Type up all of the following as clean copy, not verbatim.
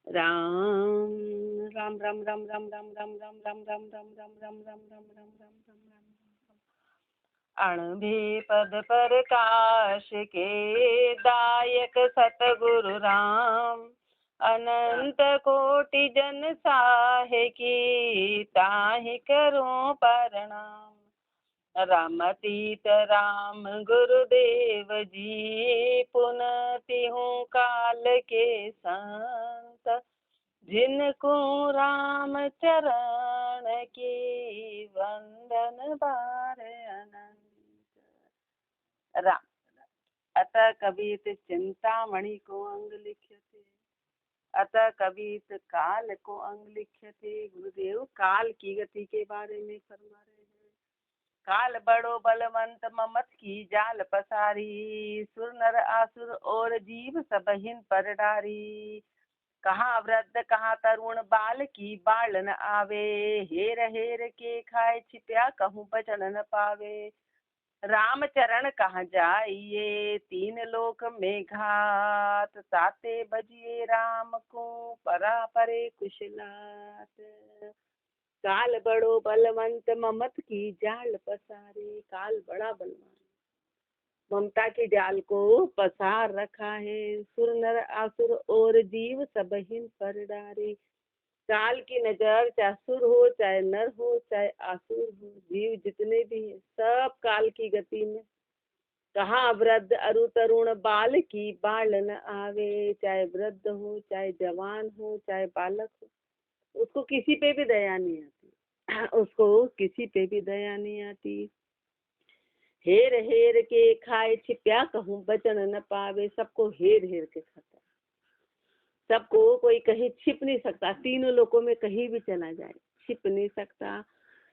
राम राम राम राम राम राम राम राम राम राम राम राम राम राम राम राम राम राम अणभे पद प्रकाश के दायक सतगुरु राम अनंत कोटि जन साहे की ताहि करो प्रणाम। रामतीत राम गुरुदेव जी पुनति हूँ काल के संत जिनको राम चरण की वंदन बार अनंत। राम अतः कबीत चिंतामणि को अंग लिख्यते, अतः कबीत काल को अंग लिख्यते। गुरुदेव काल की गति के बारे में फरमा रहे हैं। काल बड़ो बलवंत ममत की जाल पसारी, सुर नर आसुर और जीव सबहिन पर डारी। कहाँ वृद्ध कहाँ तरुण बाल की बाल न आवे, हेर हेर के खाए छिप्या कहूँ बचन न पावे। राम चरण कहाँ जाइए तीन लोक में घात, ताते बजिए राम को परा परे कुशलात। काल बड़ो बलवंत ममत की जाल पसारे, काल बड़ा बलवान ममता के जाल को पसार रखा है। सुर नर आसुर और जीव सबहिन पर डारे। काल की नजर चाहे सुर हो चाहे नर हो चाहे आसुर हो, जीव जितने भी हैं सब काल की गति में। कहाँ वृद्ध अरु तरुण बाल की बाल न आवे, चाहे वृद्ध हो चाहे जवान हो चाहे बालक हो, उसको किसी पे भी दया नहीं आती, उसको किसी पे भी दया नहीं आती। हेर हेर के खाए छिप्या कहूँ बचन न पावे, सबको हेर हेर के खाता, सबको कोई कहीं छिप नहीं सकता। तीनों लोकों में कहीं भी चला जाए छिप नहीं सकता।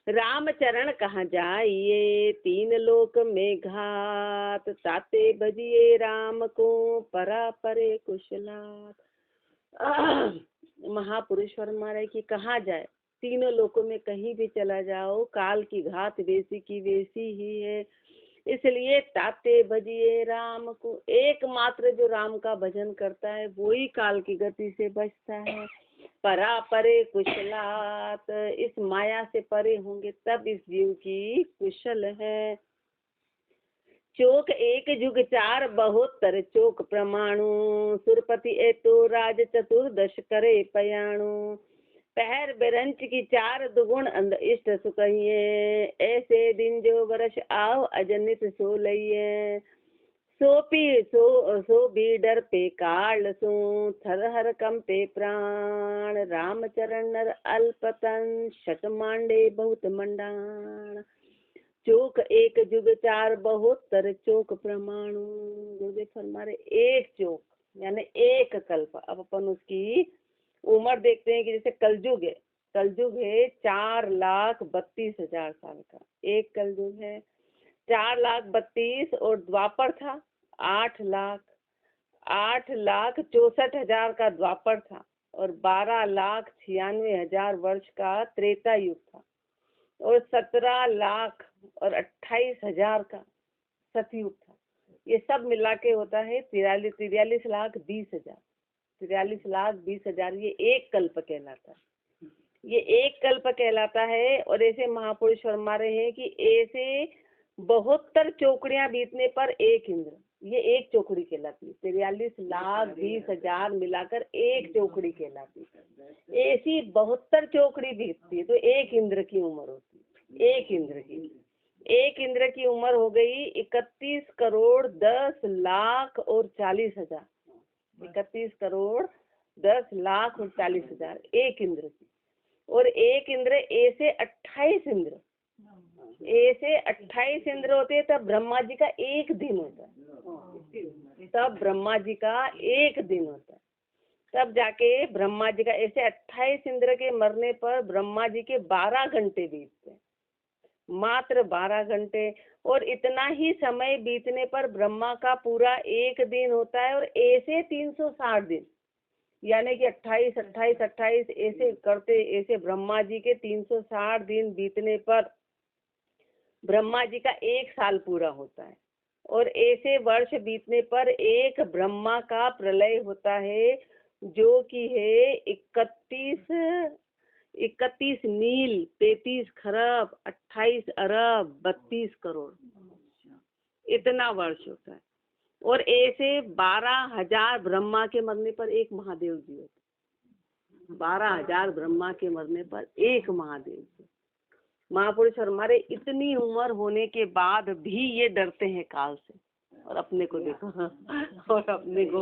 राम चरण कहाँ जाइए तीन लोक में घात, ताते बजिए राम को परा परे कुशलात। महापुरुष फरमा रहे कि कहाँ जाए, तीनों लोकों में कहीं भी चला जाओ, काल की घात वैसी की वैसी ही है। इसलिए ताते भजिए राम को, एकमात्र जो राम का भजन करता है वो ही काल की गति से बचता है। परा परे कुशलात, इस माया से परे होंगे तब इस जीव की कुशल है। चोक एक जुग चार बहुतर चोक प्रमाणु, सुरपति ए तो राज चतुर्दश करे पयाणु। पहर बिरंच की चार दुगुण अंध इष्ट सुकहिए, ऐसे दिन जो वर्ष आओ अजनित सो लइए। सो भी डर पे काल सो, थर हर कंपे प्राण। राम चरण नर अल्पतन, शत मांडे बहुत मंडाण। चोक एक जुग चार बहुतर चोक प्रमाणु। गुरुदेव फरमा रहे एक चोक यानी एक कल्प। अब अपन उसकी उम्र देखते हैं कि जैसे कलयुग है, कलयुग है 4,32,000 साल का एक कलयुग है। 4,32,000 और द्वापर था 8,64,000 का द्वापर था, और 12,96,000 वर्ष का त्रेता युग था, और 17,28,000 का सतयुग था। ये सब मिला के होता है 43,20,000। 43,20,000 ये एक कल्प कहलाता है, ये एक कल्प कहलाता है। और ऐसे महापुरुष फरमा रहे हैं कि ऐसे 72 चौकड़ियां बीतने पर एक इंद्र, ये एक चौकड़ी कहलाती है। 43,20,000 मिलाकर एक चौकड़ी कहलाती है। ऐसी 72 चौकड़ी बीतती है तो एक इंद्र की उम्र होती है। एक इंद्र की उम्र हो गई 31 करोड़ 10 लाख और 40,000। 31 करोड़ 10 लाख और 40,000 एक इंद्र की। और एक इंद्र ऐसे 28 इंद्र, ऐसे 28 इंद्र होते तब ब्रह्मा जी का एक दिन होता है, तब ब्रह्मा जी का एक दिन होता है, तब जाके ब्रह्मा जी का। ऐसे 28 इंद्र के मरने पर ब्रह्मा जी के 12 घंटे बीतते हैं, मात्र 12 घंटे। और इतना ही समय बीतने पर ब्रह्मा का पूरा एक दिन होता है। और ऐसे 360 दिन यानी कि 28 28 28 ऐसे करते, ऐसे ब्रह्मा जी के 360 दिन बीतने पर ब्रह्मा जी का एक साल पूरा होता है। और ऐसे वर्ष बीतने पर एक ब्रह्मा का प्रलय होता है। जो कि है 31 नील, 33 खरब, 28 अरब, 32 करोड़, इतना वर्ष होता है। और ऐसे 12,000 ब्रह्मा के मरने पर एक महादेव जी होते, 12,000 ब्रह्मा के मरने पर एक महादेव जी। महापुरुष हमारे इतनी उम्र होने के बाद भी ये डरते हैं काल से। और अपने को देखो और अपने को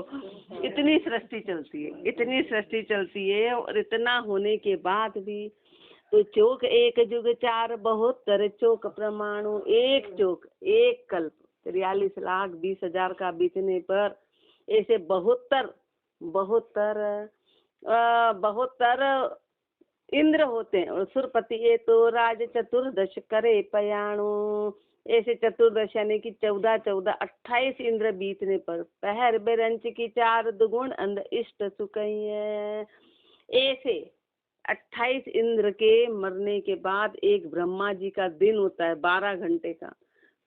इतनी सृष्टि चलती है, इतनी सृष्टि चलती है, और इतना होने के बाद भी तो चौक एक जुग 4 72 चौक परमाणु, एक चौक एक कल्प 43,20,000 का बीतने पर ऐसे 72 इंद्र होते हैं। और सुरपति ये तो राज चतुर्दश करे पयाणु, ऐसे चतुर्दश यानी कि 14 14 28 इंद्र बीतने पर पहर बेरंच की 4 दुगुण अंध इष्ट सुकई है। ऐसे 28 इंद्र के मरने के बाद एक ब्रह्मा जी का दिन होता है 12 घंटे का।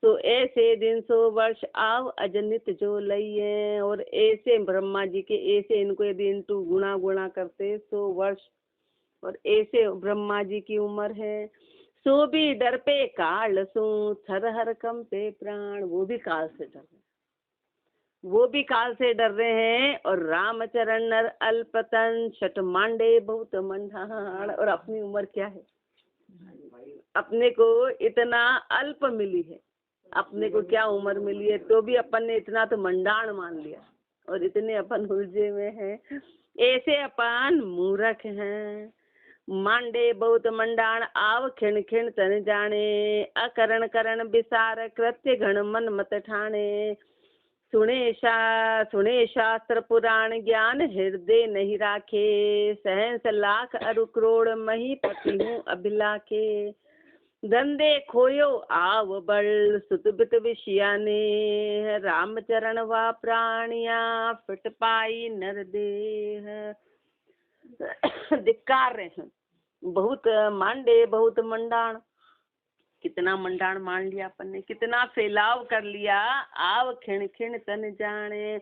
तो ऐसे दिन 100 वर्ष आव अजनित जो लइए। और ऐसे ब्रह्मा जी के ऐसे इनको यदि इंटू गुणा गुणा करते 100 वर्ष, और ऐसे ब्रह्मा जी की उम्र है। सो भी डर पे काल सो थर हर कम पे प्राण, वो भी काल से डर रहे हैं, वो भी काल से डर रहे हैं। और रामचरण नर अल्पतन छठ मांडे बहुत मंडाण। और अपनी उम्र क्या है, अपने को इतना अल्प मिली है, अपने को क्या उम्र मिली है, तो भी अपन ने इतना तो मंडाण मान लिया, और इतने अपन उलझे में हैं। ऐसे अपन मूर्ख हैं। मांडे बहुत मंडाण आव खिण खिण तन जाने, अकरण करण विसार कृत्य घन मन मत ठाणे। सुने शास्त्र पुराण ज्ञान हृदय नहीं राखे, सहंस लाख अरु करोड़ मही पति हूँ अभिलाखे। धंधे खोयो आव बल सुत बित विषयाने, रामचरण वा प्राणिया फिट पाई नर देह। धिक्कार रहे हैं, बहुत मांडे बहुत मंडाण, कितना मंडाण मान लिया अपन ने, कितना फैलाव कर लिया। आव खिण खिण तन जाने,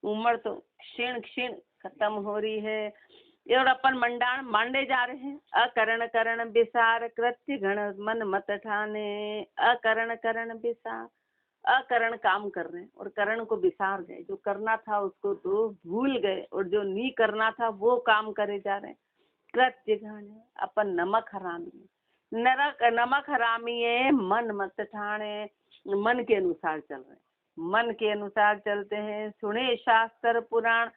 उम्र तो क्षीण क्षीण खत्म हो रही है, और अपन मंडाण मांडे जा रहे हैं। अकरण करण विसार कृत्य घन मन मत ठाने, अकरण करण विसार, अकरण काम कर रहे हैं और करण को विसार गए। जो करना था उसको तो भूल गए, और जो नहीं करना था वो काम करे जा रहे हैं। कृत्य घन, अपन नमक हरामी, नमक हरामी है, मन मत ठाणे, मन के अनुसार चल रहे हैं, मन के अनुसार चलते हैं। सुने शास्त्र पुराण,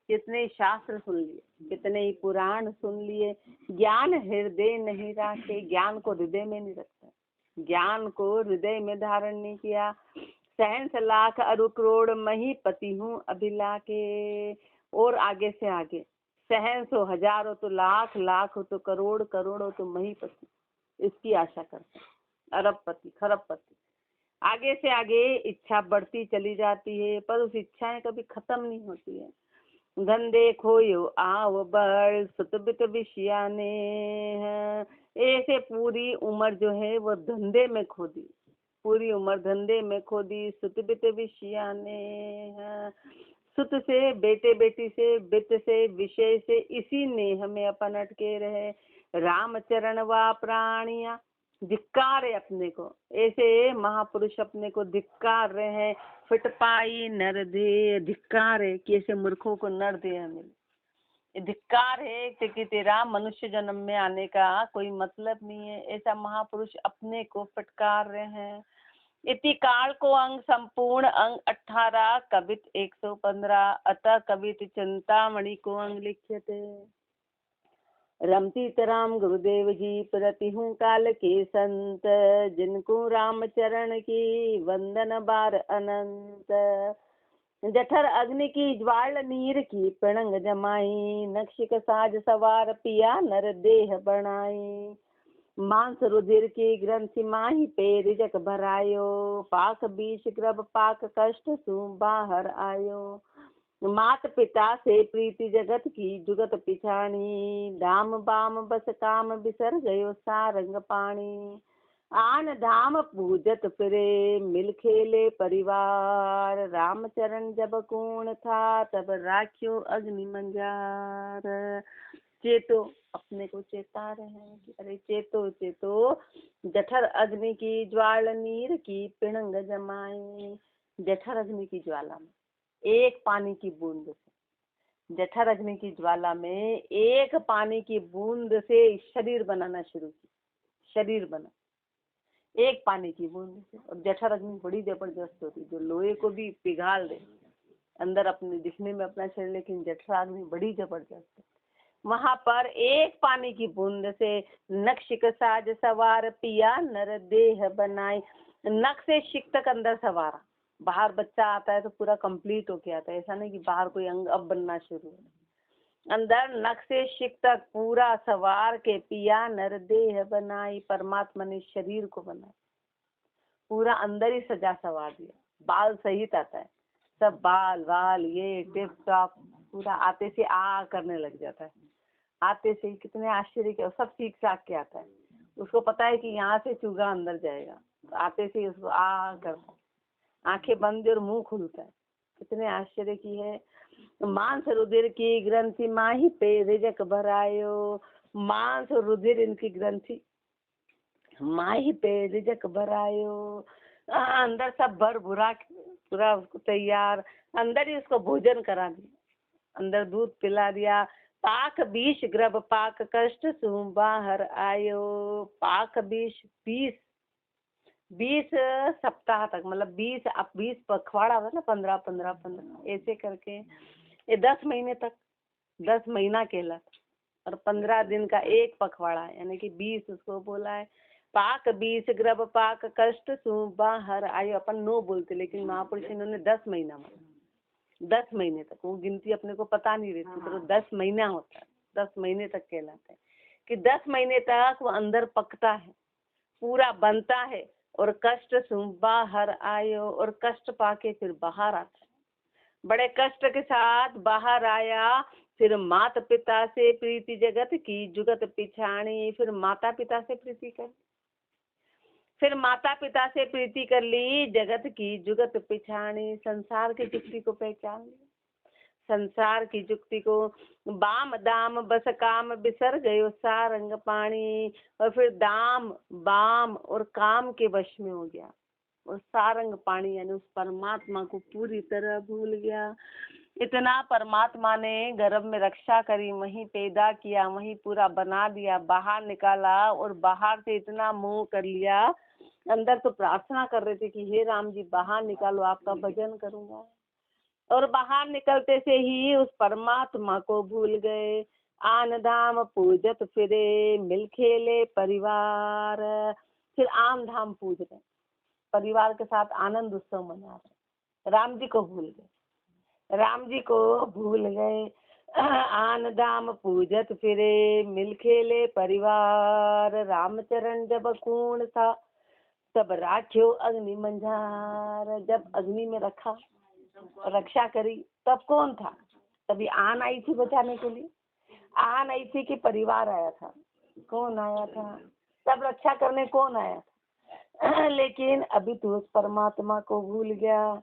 कितने शास्त्र सुन लिए, कितने ही पुराण सुन लिए, ज्ञान हृदय नहीं रखे, ज्ञान को हृदय में नहीं रखता, ज्ञान को हृदय में धारण नहीं किया। सहंस लाख अरु करोड़ मही पति हूँ अभिलाखे। और आगे से आगे सहंस हो, हजार हो तो लाख, लाख हो तो करोड़, करोड़ हो तो महीपति, इसकी आशा करते हैं। अरबपति, खरबपति, आगे से आगे इच्छा बढ़ती चली जाती है, पर उस इच्छाएं कभी खत्म नहीं होती है। धंधे खोयो आव बल सुतबित विषयाने, ऐसे पूरी उम्र जो है वो धंधे में खो दी, पूरी उम्र धंधे में खो दी। सुतबित विषयाने, सुत से, बेटे बेटी से, वित्त से, विषय से, इसी ने हमें अपन अटके रहे। रामचरण वा प्राणिया, धिक्कार है अपने को, ऐसे महापुरुष अपने को धिक्कार रहे हैं। फिट पाई नर दे, धिक्कार है कि ऐसे मूर्खों को नर दे मिले, धिक्कार है कि तेरा मनुष्य जन्म में आने का कोई मतलब नहीं है। ऐसा महापुरुष अपने को फटकार रहे हैं। इति काल को अंग संपूर्ण अंग 18 कवित 115, अतः कवित चिंतामणि को अंग लिखे थे। रमती राम गुरुदेव जी प्रति हूँ काल के संत, जिनको राम चरण की वंदन बार अनंत। जठर अग्नि की ज्वाल नीर की पिणंग जमाई, नक्षिक साज सवार पिया नर देह बनाई। मांस रुधिर की ग्रंथि माही पे रिजक भरायो, पाक बीच ग्रभ पाक कष्ट सु बाहर आयो। मात पिता से प्रीति जगत की जुगत पिछाणी, दाम बाम बस काम बिसर गयो सारंग पाणी। आन धाम पूजत फिरे मिल खेले परिवार, राम चरण जब कोण था तब राख्यो अग्नि मंजार। चेतो, अपने को चेता रहे हैं कि अरे चेतो चेतो, जठर अग्नि की ज्वाल नीर की पिणंग जमाए। जठर अग्नि की ज्वाला में एक पानी की बूंद से, जठर अग्नि की ज्वाला में एक पानी की बूंद से शरीर बनाना शुरू किया। शरीर बना एक पानी की बूंद से। और जठर अग्नि बड़ी जबरदस्त होती, जो लोहे को भी पिघाल दे अंदर अपने दिखने में अपना शरीर, लेकिन जठर अग्नि बड़ी जबरदस्त है। वहां पर एक पानी की बूंद से नख शिक साज सवार पिया नर देह बनाए। नख से शिक तक अंदर सवारा। बाहर बच्चा आता है तो पूरा कंप्लीट होके आता है, ऐसा नहीं कि बाहर कोई अंग अब बनना शुरू है। अंदर नख से शिक तक पूरा सवार के पिया नर देह बनाई। परमात्मा ने शरीर को बनाया, पूरा अंदर ही सजा सवार दिया। बाल सहित आता है, सब बाल वाल ये टिप टॉप पूरा आते से आ करने लग जाता है। आते से कितने आश्चर्य के, सब सीख साख के आता है। उसको पता है कि यहाँ से चूगा अंदर जाएगा, तो आते से उसको आ करता है। आंखें बंद और मुंह खुलता है। कितने आश्चर्य की है। मांस रुधिर की ग्रंथि माही पे रिजक भरायो। मांस और रुधिर इनकी ग्रंथि माही पे रिजक भरायो। अंदर सब भर भुरा पूरा उसको तैयार, अंदर ही उसको भोजन करा दिया, अंदर दूध पिला दिया। पाक 20 ग्रभ पाक कष्ट सु बाहर आयो। पाक 20 सप्ताह तक, मतलब 20 पखवाड़ा होता ना, 15 ऐसे करके ये 10 महीने तक, 10 महीना कहलाता। और 15 दिन का एक पखवाड़ा, यानी कि 20 उसको बोला है। पाक 20 ग्रभ पाक कष्ट सु बाहर आयो। अपन 9 बोलते, लेकिन महापुरुष इन्होंने 10 महीना माना। 10 महीने तक, वो गिनती अपने को पता नहीं रहती, तो 10 महीना होता है, 10 महीने तक कहलाता है कि 10 महीने तक वो अंदर पकता है, पूरा बनता है। और कष्ट सु बाहर आयो, और कष्ट पाके फिर बाहर आता है। बड़े कष्ट के साथ बाहर आया। फिर माता पिता से प्रीति जगत की जुगत पिछाणी। फिर माता पिता से प्रीति कर, फिर माता पिता से प्रीति कर ली, जगत की जुगत पिछाणी। संसार की जुक्ति को पहचान ली, संसार की जुक्ति को। बाम दाम बस काम बिसर गयो सारंग पानी। और फिर दाम बाम और काम के वश में हो गया, और सारंग पानी यानी उस परमात्मा को पूरी तरह भूल गया। इतना परमात्मा ने गर्भ में रक्षा करी, वहीं पैदा किया, वहीं पूरा बना दिया, बाहर निकाला, और बाहर से इतना मोह कर लिया। अंदर तो प्रार्थना कर रहे थे कि हे राम जी बाहर निकालो, आपका भजन करूंगा। और बाहर निकलते से ही उस परमात्मा को भूल गए। आन धाम पूजत फिरे मिल खेले परिवार। फिर आन धाम पूज रहे, परिवार के साथ आनंद उत्सव मना रहे। राम जी को भूल गए, राम जी को भूल गए। आन धाम पूजत फिरे मिल खेले परिवार, रामचरण जब कूण था तब राख्यो अग्नि मंझार। जब अग्नि में रखा, रक्षा करी, तब कौन था? तभी आन आई थी बचाने के लिए, आन आई थी कि परिवार आया था? कौन आया था? तब रक्षा करने कौन आया था? लेकिन अभी तो उस परमात्मा को भूल गया।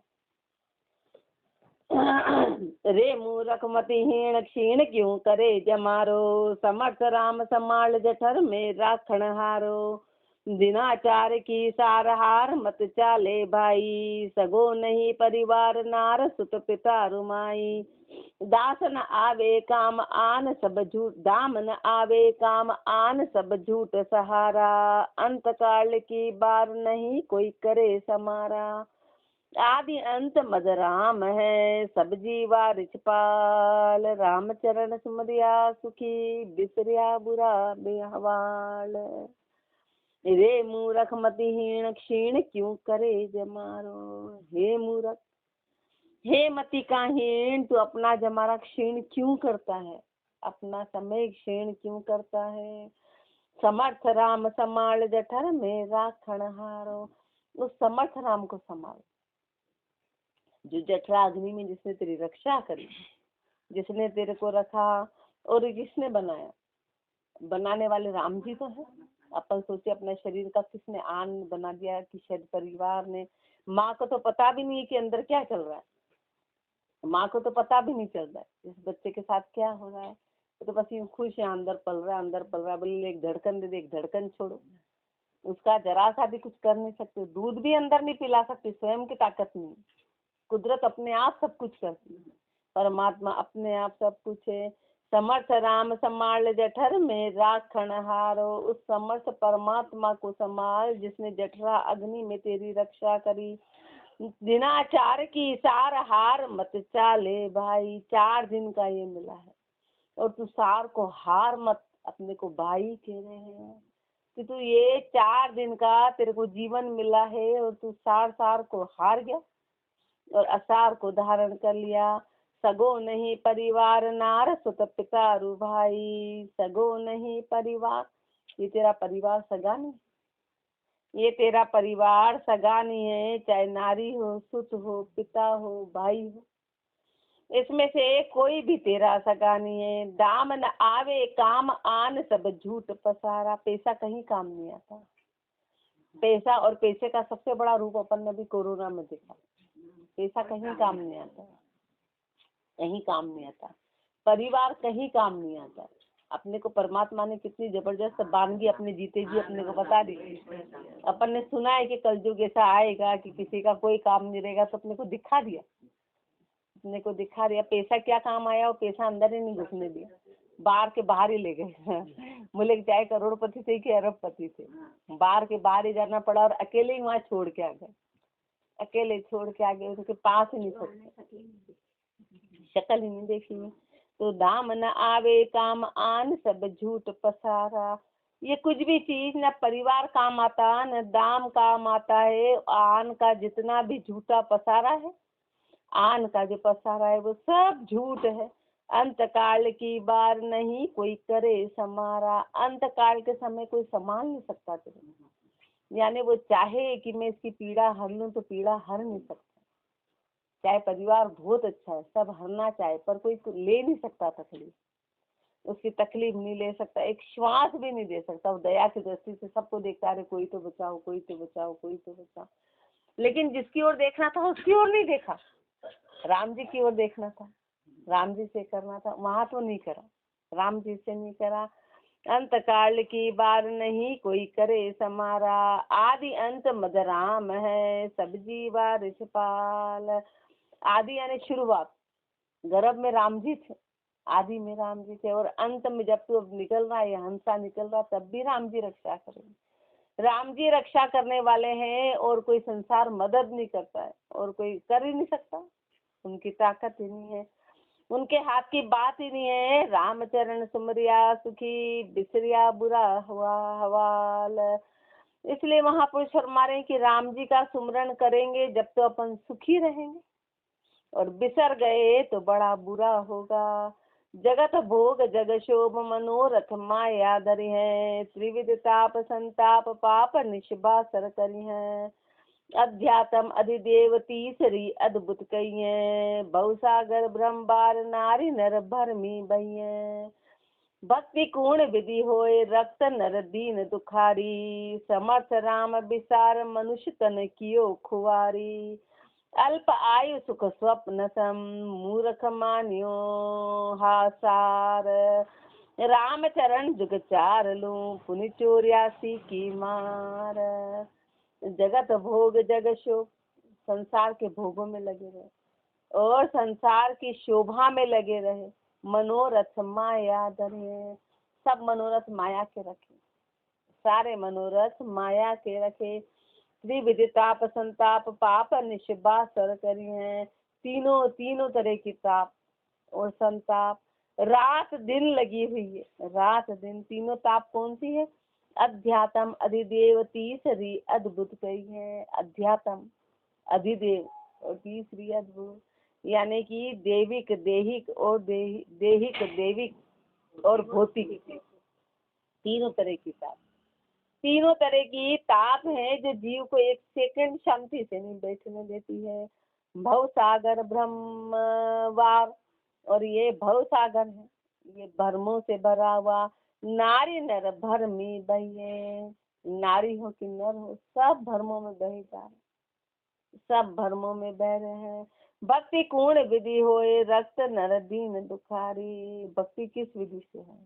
रे मूरख मति हीण क्षीण क्यों करे जमारो, समर्थ राम समाल जठर में राखण हारो। दिनाचार की सारहार मत चाले भाई, सगो नहीं परिवार नार सुत पिता रुमाई। दास न आवे काम आन सब झूठ, दाम न आवे काम आन सब झूठ सहारा। अंत काल की बार नहीं कोई करे समारा, आदि अंत मद राम है सब जीवा रिछपाल। रामचरण सुमरिया सुखी बिसरिया बुरा बेहवाल। रे मूरख मतिहीन क्षीण क्यों करे जमारो। हे मूरख, हे मति का हीन, तू अपना जमारा क्षीण क्यों करता है, अपना समय क्षीण क्यों करता है। समर्थ राम समाल जठर में राखण हारो। उस समर्थ राम को संभाल, जो जठराग्नि में जिसने तेरी रक्षा करी, जिसने तेरे को रखा और किसने बनाया, बनाने वाले राम जी तो हैं। अपन सोचे अपने शरीर का किसने आन बना दिया कि शायद परिवार ने। माँ को तो पता भी नहीं है कि अंदर क्या चल रहा है, माँ को तो पता भी नहीं चल रहा है इस बच्चे के साथ क्या हो रहा है। तो बस यूँ खुश है, अंदर पल रहा है, अंदर पल रहा है। बोले एक धड़कन दे दे, एक धड़कन छोड़ो, उसका जरा सा भी कुछ कर नहीं सकते। दूध भी अंदर नहीं पिला सकते, स्वयं की ताकत नहीं। कुदरत अपने आप सब कुछ करती है, परमात्मा अपने आप सब कुछ है। समर्थ राम संभाल जठर में राखण हारो, उस समर्थ परमात्मा को संभाल जिसने जठरा अग्नि में तेरी रक्षा करी। बिना चार की सार हार मत चाले भाई, 4 दिन का ये मिला है और तू सार को हार मत, अपने को भाई कह रहे हैं कि तू ये 4 दिन का तेरे को जीवन मिला है और तू सार को हार गया और असार को धारण कर लिया। सगो नहीं परिवार नार सुत पिता रु भाई, सगो नहीं परिवार, ये तेरा परिवार सगा नहीं, ये तेरा परिवार सगा नहीं है, चाहे नारी हो, सुत हो, पिता हो, भाई हो, इसमें से कोई भी तेरा सगा नहीं है। दाम न आवे काम आन सब झूठ पसारा, पैसा कहीं काम नहीं आता। पैसा और पैसे का सबसे बड़ा रूप अपन ने भी कोरोना में देखा। पैसा कहीं काम नहीं आता, कहीं काम नहीं आता। परिवार कहीं काम नहीं आता। अपने को परमात्मा ने कितनी जबरदस्त वानगी अपने जीते जी अपने को बता दी। अपन ने सुना है कि कलयुग ऐसा आएगा कि किसी का कोई काम नहीं रहेगा, तो अपने को दिखा दिया, अपने को दिखा दिया। पैसा क्या काम आया, और पैसा अंदर ही नहीं घुसने दिया, बाहर के बाहर ही ले गए। बोले चाहे करोड़पति थे कि अरबपति थे, बाहर के बाहर ही जाना पड़ा और अकेले ही वहाँ छोड़ के आ गए, अकेले छोड़ के आ गए, उनके पास ही नहीं सकते, शक्ल ही नहीं देखी। तो दाम न आवे काम आन सब झूठ पसारा, ये कुछ भी चीज न परिवार काम आता न दाम काम आता है। आन का जितना भी झूठा पसारा है, आन का जो पसारा है वो सब झूठ है। अंत काल की बार नहीं कोई करे समारा, अंत काल के समय कोई संभाल नहीं सकता तेरे, यानी वो चाहे कि मैं इसकी पीड़ा हर लूं तो पीड़ा हर नहीं सकता। चाहे परिवार बहुत अच्छा है, सब हरना चाहे, पर कोई ले नहीं सकता तकलीफ, उसकी तकलीफ नहीं ले सकता, एक श्वास भी नहीं दे सकता। वो दया की दृष्टि से सबको देखता रहे, कोई तो बचाओ, कोई तो बचाओ, कोई तो बचाओ। लेकिन जिसकी ओर देखना था उसकी ओर नहीं देखा, राम जी की ओर देखना था, राम जी से करना था, वहां तो नहीं करा, राम जी से नहीं करा। अंत काल की बार नहीं कोई करे समारा, आदि अंत मद राम है सब जीवा रिछपाल। आदि यानी शुरुआत, गर्भ में राम जी थे, आदि में राम जी थे, और अंत में जब तू अब निकल रहा है, हंसा निकल रहा, तब भी राम जी रक्षा करेंगे। राम जी रक्षा करने वाले हैं और कोई संसार मदद नहीं करता है और कोई कर ही नहीं सकता, उनकी ताकत ही नहीं है, उनके हाथ की बात ही नहीं है। रामचरण सुमरिया सुखी, बिसरिया बुरा हुआ हवाल। इसलिए महापुरुष फरमा रहे हैं कि राम जी का सुमरण करेंगे जब तो अपन सुखी रहेंगे, और बिसर गए तो बड़ा बुरा होगा। जगत भोग जग शोभ मनोरथ माया धरी है, त्रिविध ताप संताप पाप निष्बासर करी है। अध्यात्म अधिदेव तीसरी अद्भुत कही है, बहुसागर ब्रह्मबार नारी नर भरमी बही है। भक्ति पूर्ण विधि होए रक्त नर दीन दुखारी, समर्थ राम विसार मनुष्य तन कियो खुआरी। अल्प आयु सुख स्वप्न सम मूर्ख मान्यो हासार, राम चरण जुग चार लूं पुनि चोर्यासी की मार। जगत भोग जग शोभ, संसार के भोगों में लगे रहे और संसार की शोभा में लगे रहे। मनोरथ माया धरे, सब मनोरथ माया के रखे, सारे मनोरथ माया के रखे। त्रिविध ताप संताप पाप निष्बासर करी है, तीनों तरह की ताप और संताप रात दिन लगी हुई है, रात दिन तीनों ताप कौन सी है? अध्यात्म अधिदेव तीसरी अद्भुत कही है, अध्यात्म अधिदेव और तीसरी अद्भुत, यानी कि देविक देहिक और देहिक देविक और भौतिक, तीनों तरह की ताप, तीनों तरह की ताप है जो जीव को एक सेकंड शांति से नहीं बैठने देती है। भव सागर ब्रह्मवार, और ये भव सागर है, ये भ्रमों से भरा हुआ नारी नर भरमी बहिए, नारी हो कि नर हो सब धर्मों में बहे जा रहे, सब धर्मों में बह रहे हैं। भक्ति पूर्ण विधि होए, रक्त नर दीन दुखारी। भक्ति किस विधि से है,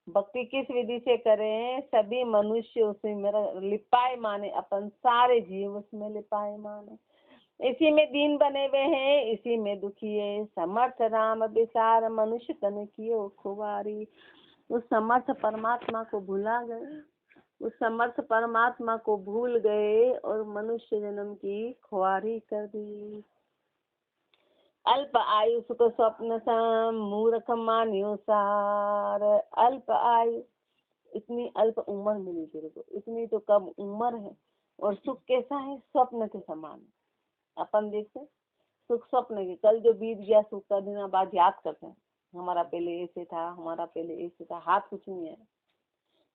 भक्ति किस विधि से करें, सभी मनुष्य उसी में लिपाए माने, अपन सारे जीव उसमें लिपाए माने। इसी में दीन बने हुए हैं, इसी में दुखिए, समर्थ राम विचार, मनुष्य तन कियो खुवारी। उस समर्थ परमात्मा को भुला गए, उस समर्थ परमात्मा को भूल गए और मनुष्य जन्म की खुआरी कर दी। अल्प आयु सुख स्वप्न सम, मूर्ख मान्यो सार। अल्प आयु, इतनी अल्प उम्र मिली तेरे को, इतनी तो कम उम्र है, और सुख कैसा है, स्वप्न के समान। अपन देखते सुख स्वप्न के, कल जो बीत गया सुख का दिन बाद याद करते हैं, हमारा पहले ऐसे था, हमारा पहले ऐसे था, हाथ कुछ नहीं है,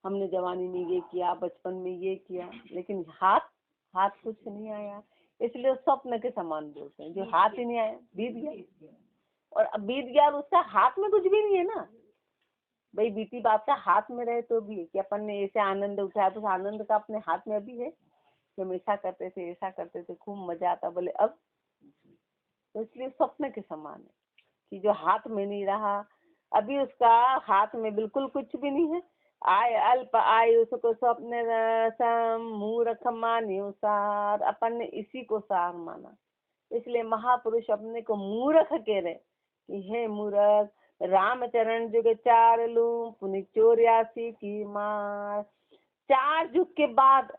हमने जवानी में ये किया, बचपन में ये किया, लेकिन हाथ कुछ नहीं आया, इसलिए स्वप्न के समान बोलते हैं। जो हाथ ही नहीं आया, बीत गया, और अब बीत गया और उसका हाथ में कुछ भी नहीं है ना भाई। बीती बात का हाथ में रहे तो भी कि अपन ने ऐसे आनंद उठाया, तो आनंद का अपने हाथ में अभी है कि हम ऐसा करते थे, ऐसा करते थे, खूब मजा आता, बोले अब। तो इसलिए स्वप्न के समान है कि जो हाथ में नहीं रहा, अभी उसका हाथ में बिल्कुल कुछ भी नहीं है। आय अल्प आयु सुख स्वप्न रसम, मूर्ख मान्यो सार। अपन ने इसी को सार माना, इसलिए महापुरुष अपने को मूर्ख कह रहे कि हे मूर्ख, रामचरण जुग 4 लूं, पुनि 84 की मार। 4 युग के बाद,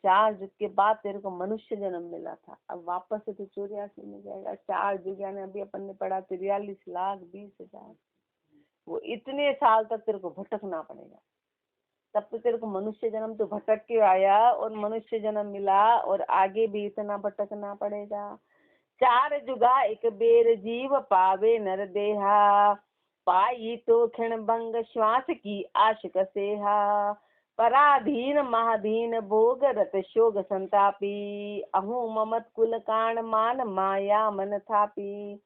4 युग के बाद तेरे को मनुष्य जन्म मिला था, अब वापस से तो 84 में जाएगा। 4 युग यानी अभी अपन ने पढ़ा 43,20,000, वो इतने साल तक तेरे को भटकना पड़ेगा, तब तो तेरे को मनुष्य जन्म तो भटक के आया और मनुष्य जन्म मिला, और आगे भी इतना भटकना पड़ेगा। 4 जुगा एक बेर जीव पावे नर देहा, पाई तो क्षण भंग श्वास की आश कसेहा। पराधीन महाधीन भोग रत शोग संतापी, अहू ममत कुल काण मान माया मन थापी।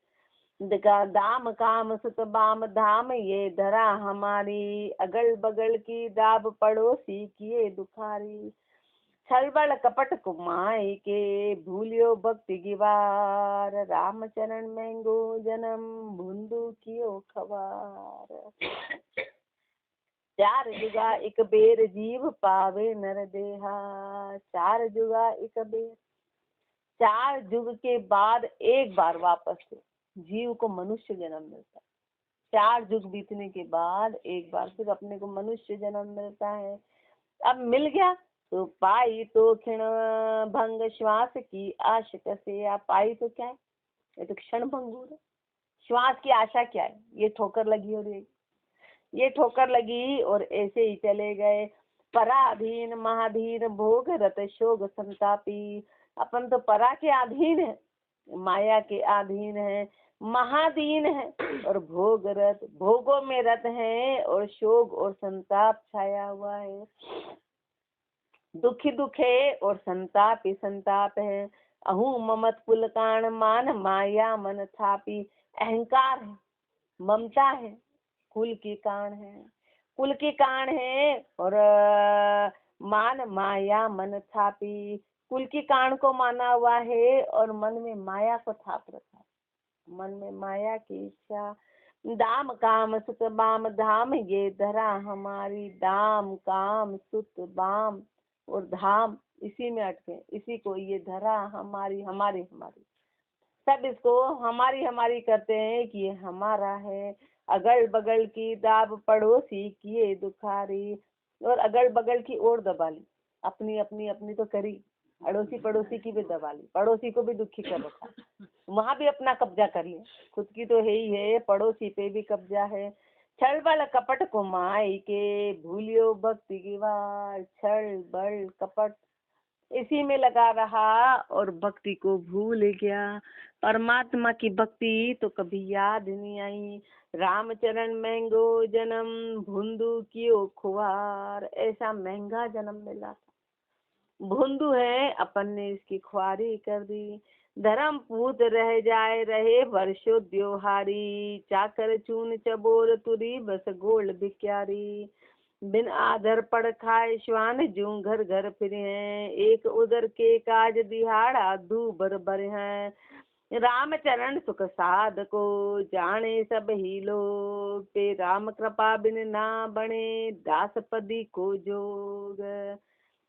दाम काम सुत बाम धाम ये धरा हमारी, अगल बगल की दाब पड़ोसी किए दुखारी। छलबल कपट कुमाई के, भूलियो भक्ति गिवार, रामचरण महंगो जन्म, भुंदू कियो खवार। 4 जुगा एक बेर जीव पावे नर देहा, 4 जुगा एक बेर, 4 युग के बाद एक बार वापस जीव को मनुष्य जन्म मिलता है। 4 युग बीतने के बाद एक बार फिर अपने को मनुष्य जन्म मिलता है। अब मिल गया तो पाई तो क्षण भंग श्वास की आश कसे। आप पाई तो क्या है, ये तो क्षण भंगुर है। श्वास की आशा क्या है, ये ठोकर लगी और ये ठोकर लगी और ऐसे ही चले गए। पराधीन महाधीन भोग रत शोग संतापी। अपन तो परा के अधीन है, माया के अधीन है, महादीन है, और भोग रत, भोगों में रत है, और शोक और संताप छाया हुआ है। दुखी दुख है और संताप ही संताप है। अहू ममत कुल काण मान माया मन थापी। अहंकार है, ममता है, कुल की काण है, कुल की काण है, और मान माया मन थापी। कुल की काण को माना हुआ है और मन में माया को थाप रखा है, मन में माया की इच्छा। दाम काम सुत बाम धाम ये धरा हमारी। दाम काम सुत बाम और धाम इसी में अटके, इसी को ये धरा हमारी, हमारी हमारी, सब इसको हमारी हमारी करते हैं कि ये हमारा है। अगल बगल की दाब पड़ोसी किए दुखारी, और अगल बगल की ओर दबा ली, अपनी अपनी अपनी तो करी, अड़ोसी पड़ोसी की भी दबा ली, पड़ोसी को भी दुखी कर रखा, वहां भी अपना कब्जा कर लिया। खुद की तो है ही है, पड़ोसी पे भी कब्जा है। छल बल कपट को माई के, भूलियो भक्ति की वार। छल बल कपट इसी में लगा रहा और भक्ति को भूल गया। परमात्मा की भक्ति तो कभी याद नहीं आई। रामचरण महंगो जन्म, भुंदू कियो खुआर। ऐसा महंगा जन्म मिला था, भुंदू है, अपन ने इसकी खुआरी कर दी। धर्म पूत रह जाए रहे वर्षों द्योहारी, चाकर चून चबोर तुरी बस गोल भिक्यारी। बिन आधर पड़ खाए श्वान जूं घर घर फिरे हैं, एक उदर के काज दिहाड़ा दू बर बर हैं। रामचरण सुख साध को जाने सब ही लोग, पे राम कृपा बिन ना बने दासपदी को जोग।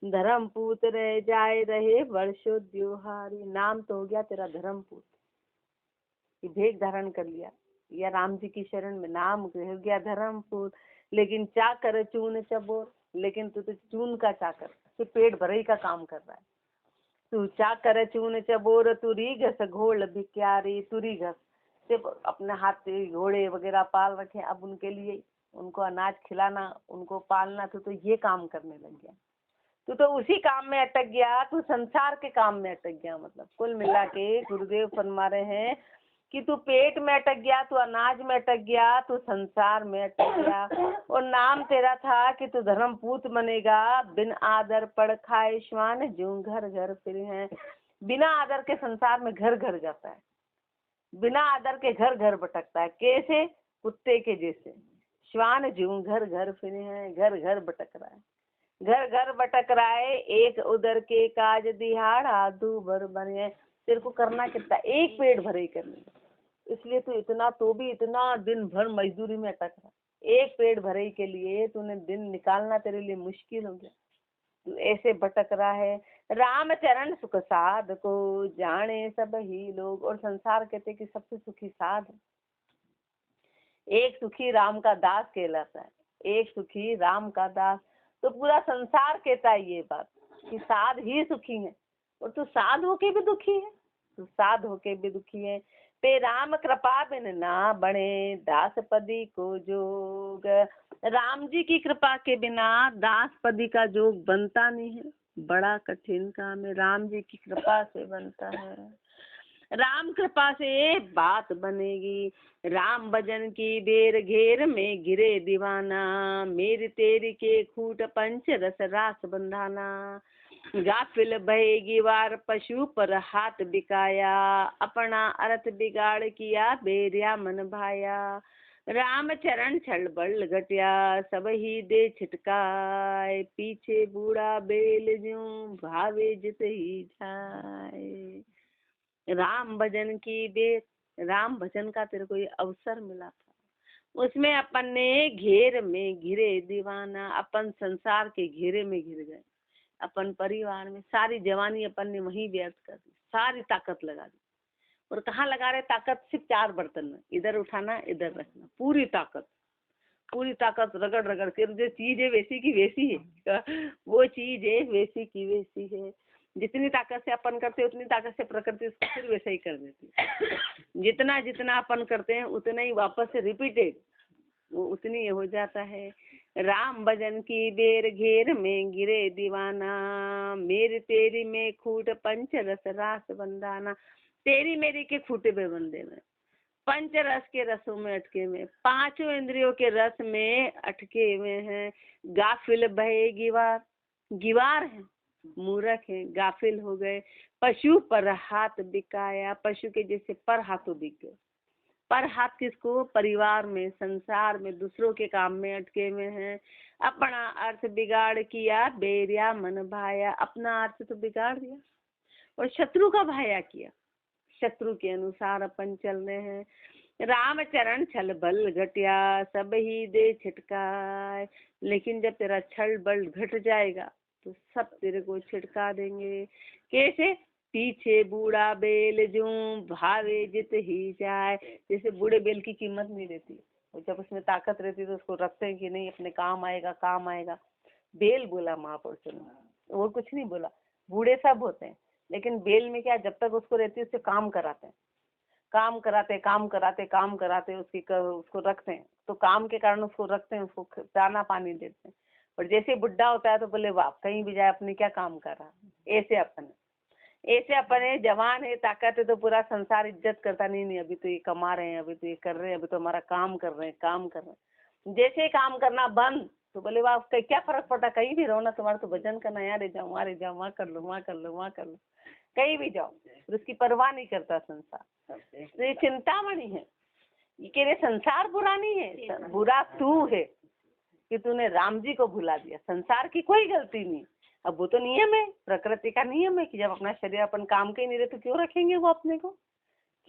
धर्मपूत रह जाए रहे वर्षों द्योहारी। नाम तो हो गया तेरा धर्मपूत, ये भेष धारण कर लिया या राम जी की शरण में, नाम हो गया धर्मपूत। लेकिन चाकर चून चबोर, लेकिन तू तो चून का चाकर, तू पेट भरे का काम कर रहा है। तू चाकर चून चबोर तुरी घस घोल भिक्यारी। तुरी घस, सिर्फ अपने हाथ से घोड़े वगैरह पाल रखे, अब उनके लिए उनको अनाज खिलाना, उनको पालना, तो ये काम करने लग गया। तू तो उसी काम में अटक गया, तू संसार के काम में अटक गया। मतलब कुल मिला के गुरुदेव फरमा रहे हैं कि तू पेट में अटक गया, तू अनाज में अटक गया, तू संसार में अटक गया। और नाम तेरा था कि तू धर्मपूत बनेगा। बिन आदर पड़ खाए श्वान ज्यों घर घर फिरे हैं। बिना आदर के संसार में घर घर जाता है, बिना आदर के घर घर भटकता है। कैसे? कुत्ते के जैसे। श्वान ज्यों घर घर फिरे हैं, घर घर भटक रहा है, घर घर भटक रहा है। एक उदर के काज दिहाड़ा दू बर बने। तेरे को करना कितना, एक पेट भरे करने, इसलिए तू इतना, तो भी इतना दिन भर मजदूरी में अटक रहा। एक पेट भरे के लिए तूने दिन निकालना तेरे लिए मुश्किल हो गया, तू ऐसे भटक रहा है। रामचरण सुख साध को जाने सब ही लोग। और संसार कहते कि सबसे सुखी साध, एक सुखी राम का दास कहलाता है, एक सुखी राम का दास। तो पूरा संसार कहता है ये बात कि साध ही सुखी है। और तू साध होके भी दुखी है, तू साध होके भी दुखी है। पे राम कृपा बिन ना बने दासपदी को जोग। राम जी की कृपा के बिना दासपदी का जोग बनता नहीं है, बड़ा कठिन काम है, राम जी की कृपा से बनता है। राम कृपा से बात बनेगी। राम भजन की बेर घेर में गिरे दीवाना, मेरी तेरी के खूट पंच रस रास बंधाना। गाफिल बहेगी वार पशु पर हाथ बिकाया, अपना अर्थ बिगाड़ किया बेरिया मन भाया। राम चरण छल बल घटिया सब ही दे छिटकाए, पीछे बूढ़ा बेल ज्यों भावे जित ही जाए। राम भजन की बेर, राम भजन का तेरे को ये अवसर मिला था, उसमें अपन ने घेर में घिरे दीवाना, अपन संसार के घेरे में घिर गए। अपन परिवार में सारी जवानी अपन ने वहीं व्यर्थ कर दी, सारी ताकत लगा दी। और कहाँ लगा रहे ताकत? सिर्फ 4 बर्तन में, इधर उठाना इधर रखना, पूरी ताकत, पूरी ताकत रगड़ रगड़ के। जो चीज है वैसी की वैसी है, वो चीज है वैसी की वैसी है। जितनी ताकत से अपन करते हैं उतनी ताकत से प्रकृति उसको फिर वैसा ही कर देती है। जितना जितना अपन करते हैं उतना ही वापस से रिपीटेड वो उतनी हो जाता है। राम भजन की बेर घेर में गिरे दीवाना, मेरी तेरी में खूट पंच रस रास बंधाना। तेरी मेरी के खूटे पे बंधे में, पंच रस के रसों में अटके में, 5 इंद्रियों के रस में अटके हुए हैं। गाफिल भये गिवार, गिवार है, मूर्ख है, गाफिल हो गए। पशु पर हाथ बिकाया, पशु के जैसे पर हाथों बिक गए। पर हाथ किसको? परिवार में, संसार में, दूसरों के काम में अटके हुए हैं। अपना अर्थ बिगाड़ किया बेरिया मन भाया, अपना अर्थ तो बिगाड़ दिया और शत्रु का भाया किया, शत्रु के अनुसार अपन चल रहे हैं। राम चरण छल बल घटिया सब ही दे छिटकाए। लेकिन जब तेरा छल बल घट जाएगा तो सब तेरे को छिटका देंगे। कैसे? पीछे बूढ़ा बेल जूं भावे जित ही जाए। जैसे बूढ़े बेल की कीमत नहीं रहती, और जब उसमें ताकत रहती तो उसको रखते हैं कि नहीं अपने काम आएगा, काम आएगा। बेल बोला महापुरुषों ने, और कुछ नहीं बोला। बूढ़े सब होते हैं, लेकिन बेल में क्या, जब तक उसको रहती है उससे काम कराते हैं, काम कराते काम कराते काम कराते उसको रखते हैं। तो काम के कारण उसको रखते हैं, उसको दाना पानी देते हैं। और जैसे बुढ़ा होता है तो बोले वाह, कहीं भी जाए अपने क्या काम कर रहा। ऐसे अपन जवान है, ताकत है, तो पूरा संसार इज्जत करता नहीं, अभी तो ये कमा रहे हैं, अभी तो ये कर रहे हैं, अभी तो हमारा काम कर रहे हैं, काम कर रहे हैं। जैसे काम करना बंद तो बोले वाह, क्या फर्क पड़ता, कहीं भी रहो ना, तुम्हारा तो भजन करना, यहाँ रह जाओ, वहाँ रह जाओ, वहाँ कर लो, वहाँ कर लो, वहाँ कर लो। कहीं भी जाओ, फिर उसकी परवाह नहीं करता संसार। तो ये चिंतामणि है, ये कह रहे संसार बुरा नहीं है, बुरा तू है कि तूने राम जी को भुला दिया। संसार की कोई गलती नहीं, अब वो तो नियम है, प्रकृति का नियम है कि जब अपना शरीर अपन काम के ही नहीं रहे तो क्यों रखेंगे, वो अपने को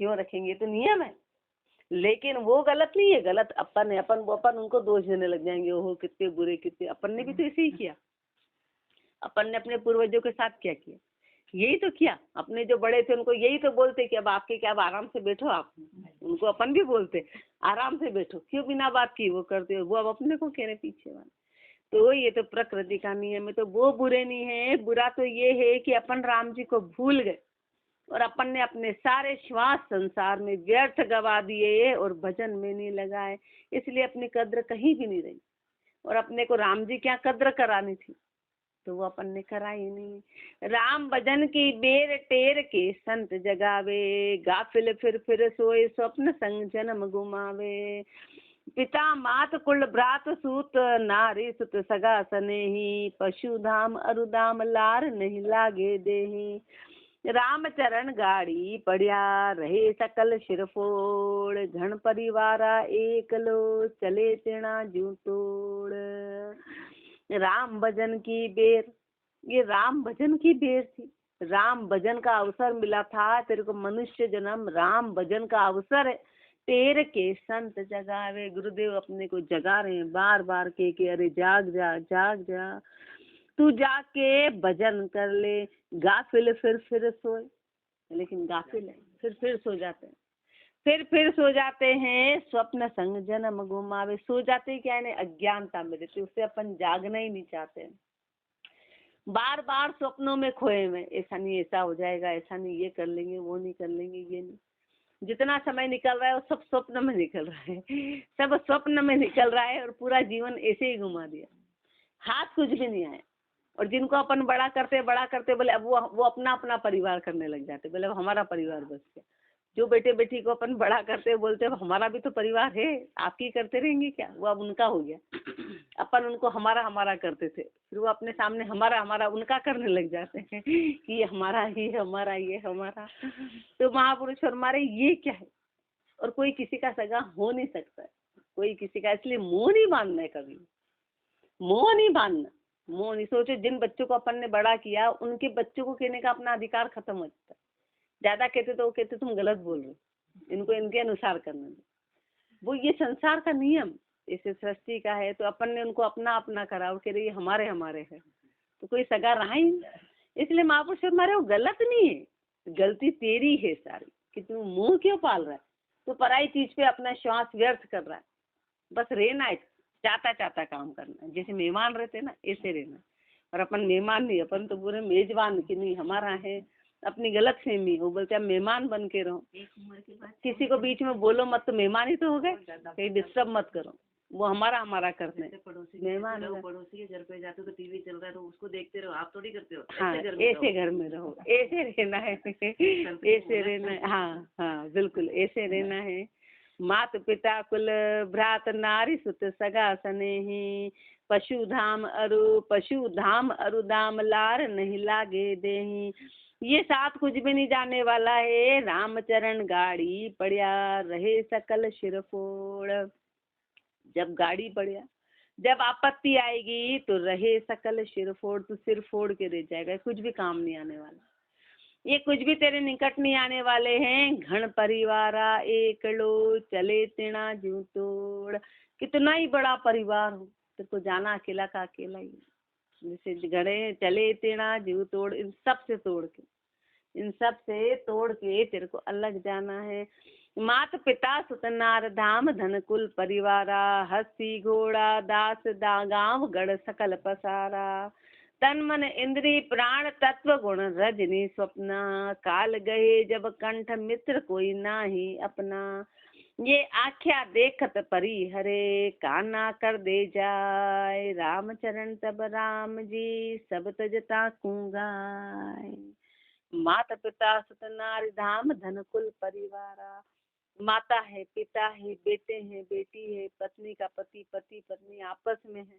क्यों रखेंगे, तो नियम है। लेकिन वो गलत नहीं है, गलत अपन है, अपन उनको दोष देने लग जाएंगे, ओहो कितने बुरे कितने, अपन ने भी तो ऐसे ही किया। अपन ने अपने पूर्वजों के साथ क्या किया, यही तो किया। अपने जो बड़े थे उनको यही तो बोलते कि अब आपके क्या, अब आराम से बैठो आप, उनको अपन भी बोलते आराम से बैठो, क्यों बिना बात की वो करते हो, वो अब अपने को कह रहे पीछे वाले। तो ये तो प्रकृति का नियम है, तो वो बुरे नहीं है। बुरा तो ये है कि अपन राम जी को भूल गए और अपन ने अपने सारे श्वास संसार में व्यर्थ गवा दिए और भजन में नहीं लगाए, इसलिए अपनी कद्र कहीं भी नहीं रही। और अपने को राम जी क्या कद्र करानी थी, तो वो अपन ने कराई नहीं। राम भजन की बेर टेर के संत जगावे, गाफिल फिर सोए स्वप्न संग जन्म गुमावे। पिता मात कुल भ्रात सूत, नारी सुत सगा सनेही, पशु धाम अरुधाम लार नहीं लागे देही। राम चरण गाड़ी पड़िया, रहे सकल शिरफोड़, घन परिवारा एक लो, चले तेना जू तोड़। राम भजन की बेर, ये राम भजन की बेर थी, राम भजन का अवसर मिला था तेरे को, मनुष्य जन्म राम भजन का अवसर है, तेरे के संत जगावे। गुरुदेव अपने को जगा रहे हैं बार बार के अरे जाग जा जाग जा, तू जाके भजन कर ले। गाफिल फिर सोए, लेकिन गाफिल है, फिर सो जाते हैं, फिर सो जाते हैं। स्वप्न संग जन्म गुमावे, सो जाते क्या है, अज्ञानता में रहते, उससे अपन जागना ही नहीं चाहते, बार बार स्वप्नों में खोए हुए, ऐसा नहीं ऐसा हो जाएगा, ऐसा नहीं ये कर लेंगे, वो नहीं कर लेंगे, ये नहीं। जितना समय निकल रहा है वो सब स्वप्न में निकल रहा है, सब स्वप्न में निकल रहा है, और पूरा जीवन ऐसे ही घुमा दिया, हाथ कुछ भी नहीं आया। और जिनको अपन बड़ा करते बोले, अब वो अपना अपना परिवार करने लग जाते, बोले अब हमारा परिवार बस गया। जो बेटे बेटी को अपन बड़ा करते बोलते अब हमारा भी तो परिवार है, आपकी करते रहेंगे क्या, वो अब उनका हो गया। अपन उनको हमारा हमारा करते थे, फिर वो अपने सामने हमारा हमारा उनका करने लग जाते हैं कि ये हमारा, ये हमारा, ये हमारा। तो महापुरुष फरमा रहे ये क्या है, और कोई किसी का सगा हो नहीं सकता है, कोई किसी का, इसलिए मोह नहीं बांधना है, कभी मोह नहीं बांधना, मोह नहीं। सोचो जिन बच्चों को अपन ने बड़ा किया उनके बच्चों को कहने का अपना अधिकार खत्म हो जाता है, ज्यादा कहते तो वो कहते तुम गलत बोल रहे हो, इनको इनके अनुसार करने दो। वो ये संसार का नियम इसे सृष्टि का है, तो अपन ने उनको अपना अपना करा, वो कह रही हमारे हमारे है, तो कोई सगा रहा ही नहीं। इसलिए महापुरुष हमारे, वो गलत नहीं है, गलती तेरी है सारी कि तू मुंह क्यों पाल रहा है, तो पराई चीज पे अपना श्वास व्यर्थ कर रहा है। बस रहना है, चाहता चाहता काम करना है, जैसे मेहमान रहते ना ऐसे रहना। और अपन मेहमान नहीं, अपन तो पूरे मेजबान कि नहीं हमारा है, अपनी गलत फहमी। वो बोलते हैं मेहमान बन के रहो, किसी को बीच में बोलो मत, तो मेहमान ही तो हो गए, कहीं डिस्टर्ब मत करो, वो हमारा हमारा करते हैं। मेहमान पड़ोसी के घर पे जाते हो तो टीवी चल रहा है तो उसको देखते रहो, आप थोड़ी करते हो। हाँ, ऐसे घर में रहो, ऐसे रहना है, ऐसे रहना है, हाँ हाँ बिल्कुल ऐसे रहना है। मात पिता कुल भ्रात नारी सुत सगा सनेही, पशु धाम अरु दाम लार नहीं लागे देही। ये साथ कुछ भी नहीं जाने वाला है, रामचरण गाड़ी पड़िया, रहे सकल शिरफोड़। जब गाड़ी पड़िया, जब आपत्ति आएगी तो रहे सकल सिर फोड़, तो सिर फोड़ के रह जाएगा, कुछ भी काम नहीं आने वाला, ये कुछ भी तेरे निकट नहीं आने वाले हैं। घन परिवारा एक लो, चले तेना जू तोड़। कितना ही बड़ा परिवार हो, तेरे को जाना अकेला का अकेला ही, जैसे घड़े चले तेना जू तोड़, इन सब से तोड़ के, इन सब से तोड़ के तेरे को अलग जाना है। मात पिता सुतनार धाम, धन कुल परिवारा, हस्ती घोड़ा दास दा गांव गढ़ सकल पसारा। तन मन इंद्री प्राण तत्व गुण रजनी स्वप्ना, काल गए जब कंठ मित्र कोई नाही अपना। ये आख्या देखत परी हरे, काना कर दे जाए, रामचरण तब राम जी सब तजता कुंगाय। माता पिता सुत नारी धाम, धन कुल परिवारा। माता है, पिता है, बेटे हैं, बेटी है, पत्नी का पति, पति पत्नी आपस में है,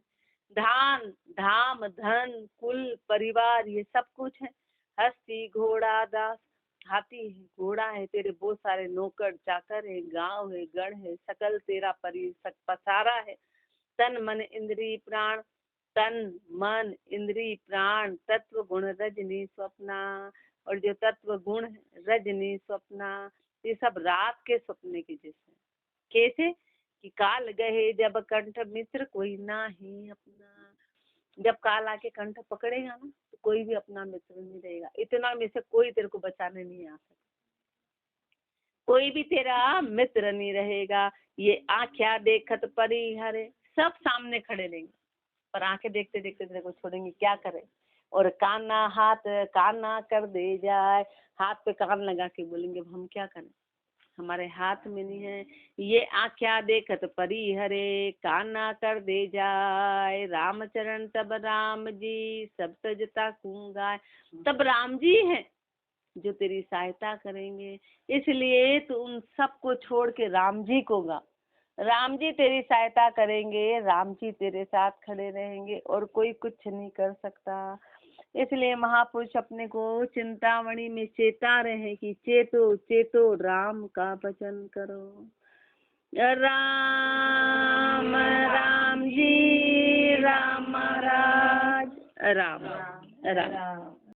धाम धन कुल परिवार ये सब कुछ है। हस्ती घोड़ा दास, हाथी है, घोड़ा है, तेरे बहुत सारे नौकर चाकर है, गांव है, गण है, सकल तेरा पसारा है। तन मन इंद्री प्राण, तन मन इंद्री प्राण, तत्व गुण रजनी स्वप्ना। और जो तत्व गुण है रजनी स्वप्ना, ये सब रात के सपने के जैसे। कैसे कि काल गए जब कंठ मित्र कोई ना ही अपना। जब काल आके कंठ पकड़ेगा ना तो कोई भी अपना मित्र नहीं रहेगा, इतना में से कोई तेरे को बचाने नहीं आ सकता, कोई भी तेरा मित्र नहीं रहेगा। ये आँख्या देखत परी हरे, सब सामने खड़े रहेंगे पर आंखें देखते देखते तेरे को छोड़ेंगे, क्या करे। और काना हाथ काना कर दे जाए, हाथ पे कान लगा के बोलेंगे हम क्या करें, हमारे हाथ में नहीं है। ये आँख्या देखत परी हरे, काना कर दे जाए, रामचरण तब राम जी सब तजता गाय। तब राम जी हैं जो तेरी सहायता करेंगे, इसलिए तू उन सबको छोड़ के राम जी को गा। राम जी तेरी सहायता करेंगे, राम जी तेरे साथ खड़े रहेंगे और कोई कुछ नहीं कर सकता। इसलिए महापुरुष अपने को चिंतामणि में चेता रहे कि चेतो चेतो राम का भजन करो। राम राम जी राम राज राम राम, राम।